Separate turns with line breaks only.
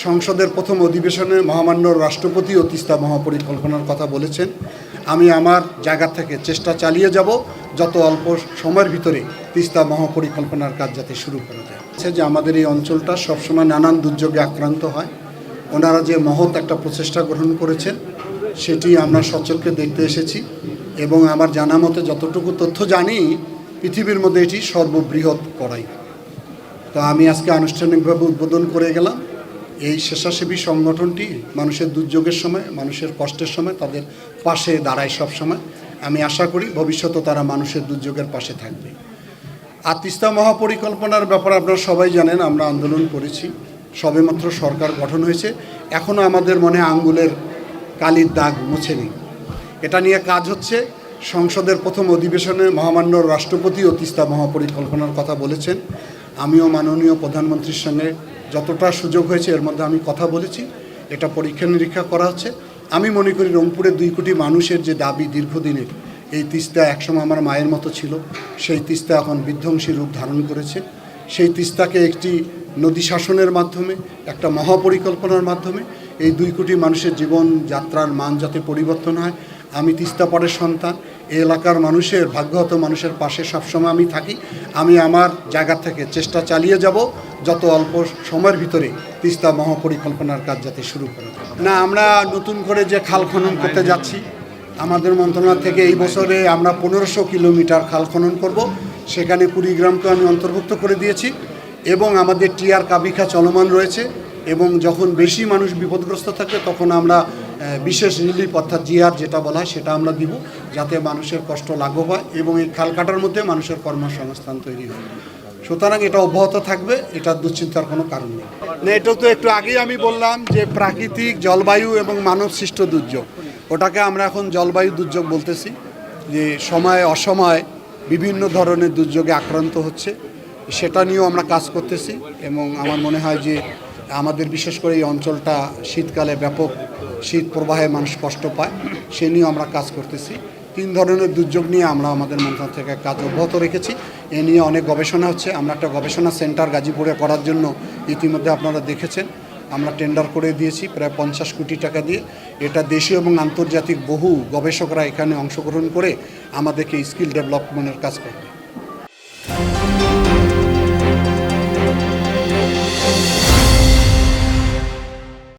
সংসদের প্রথম অধিবেশনে মহামান্য রাষ্ট্রপতিও তিস্তা মহাপরিকল্পনার কথা বলেছেন। আমি আমার জায়গা থেকে চেষ্টা চালিয়ে যাব যত অল্প সময়ের ভিতরে তিস্তা মহাপরিকল্পনার কাজ যাতে শুরু করা যায়। যে আমাদের এই অঞ্চলটা সবসময় নানান দুর্যোগে আক্রান্ত হয়। ওনারা যে মহৎ একটা প্রচেষ্টা গ্রহণ করেছেন সেটি আমরা সচক্ষে দেখতে এসেছি এবং আমার জানা মতে যতটুকু তথ্য জানি পৃথিবীর মধ্যে এটি সর্ববৃহৎ করাই। তো আমি আজকে আনুষ্ঠানিকভাবে উদ্বোধন করে গেলাম। এই স্বেচ্ছাসেবী সংগঠনটি মানুষের দুর্যোগের সময়, মানুষের কষ্টের সময় তাদের পাশে দাঁড়ায় সব সময়। আমি আশা করি ভবিষ্যতে তারা মানুষের দুর্যোগের পাশে থাকবে। আর তিস্তা মহাপরিকল্পনার ব্যাপারে আপনারা সবাই জানেন, আমরা আন্দোলন করেছি, সবেমাত্র সরকার গঠন হয়েছে, এখনও আমাদের মনে আঙ্গুলের কালির দাগ মুছেনি। এটা নিয়ে কাজ হচ্ছে। সংসদের প্রথম অধিবেশনে মহামান্য রাষ্ট্রপতিও তিস্তা মহাপরিকল্পনার কথা বলেছেন। আমিও মাননীয় প্রধানমন্ত্রীর সঙ্গে যতটা সুযোগ হয়েছে এর মধ্যে আমি কথা বলেছি। এটা পরীক্ষা নিরীক্ষা করা হচ্ছে। আমি মনে করি রংপুরের 2 কোটি মানুষের যে দাবি দীর্ঘদিনের, এই তিস্তা একসময় আমার মায়ের মতো ছিল, সেই তিস্তা এখন বিধ্বংসী রূপ ধারণ করেছে। সেই তিস্তাকে একটি নদী শাসনের মাধ্যমে, একটা মহাপরিকল্পনার মাধ্যমে এই 2 কোটি মানুষের জীবনযাত্রার মান যাতে পরিবর্তন হয়। আমি তিস্তা পাড়ের সন্তান, এই এলাকার মানুষের, ভাগ্যহত মানুষের পাশে সবসময় আমি থাকি। আমি আমার জায়গা থেকে চেষ্টা চালিয়ে যাব যত অল্প সময়ের ভিতরে তিস্তা মহাপরিকল্পনার কাজ যাতে শুরু করা যায়। না, আমরা নতুন করে যে খাল খনন করতে যাচ্ছি, আমাদের মন্ত্রণালয় থেকে এই বছরে আমরা 1500 কিলোমিটার খাল খনন করব। সেখানে কুড়িগ্রামকে আমি অন্তর্ভুক্ত করে দিয়েছি এবং আমাদের টিআর কাবিখা চলমান রয়েছে। এবং যখন বেশি মানুষ বিপদগ্রস্ত থাকে তখন আমরা বিশেষ রিলিফ অর্থাৎ জিআর যেটা বলা হয় সেটা আমরা দিব, যাতে মানুষের কষ্ট লাঘব হয় এবং এই খাল কাটার মধ্যে মানুষের কর্মসংস্থান তৈরি হয়। সুতরাং এটা অব্যাহত থাকবে, এটা দুশ্চিন্তার কোনো কারণ নেই। না, এটা তো একটু আগেই আমি বললাম যে প্রাকৃতিক, জলবায়ু এবং মানব সৃষ্ট দুর্যোগ, ওটাকে আমরা এখন জলবায়ু দুর্যোগ বলতেছি। যে সময় অসময় বিভিন্ন ধরনের দুর্যোগে আক্রান্ত হচ্ছে, সেটা নিয়েও আমরা কাজ করতেছি এবং আমার মনে হয় যে আমাদের বিশেষ করে এই অঞ্চলটা শীতকালে ব্যাপক শীত প্রবাহে মানুষ কষ্ট পায়, সে নিয়েও আমরা কাজ করতেছি। 3 ধরনের দুর্যোগ নিয়ে আমরা আমাদের মন্ত্রণালয় থেকে কাজ অব্যাহত রেখেছি। এ নিয়ে অনেক গবেষণা হচ্ছে। আমরা একটা গবেষণা সেন্টার গাজীপুরে করার জন্য ইতিমধ্যে আপনারা দেখেছেন আমরা টেন্ডার করে দিয়েছি প্রায় 50 কোটি টাকা দিয়ে। এটা দেশীয় এবং আন্তর্জাতিক বহু গবেষকরা এখানে অংশগ্রহণ করে আমাদেরকে স্কিল ডেভেলপমেন্টের কাজ করবে।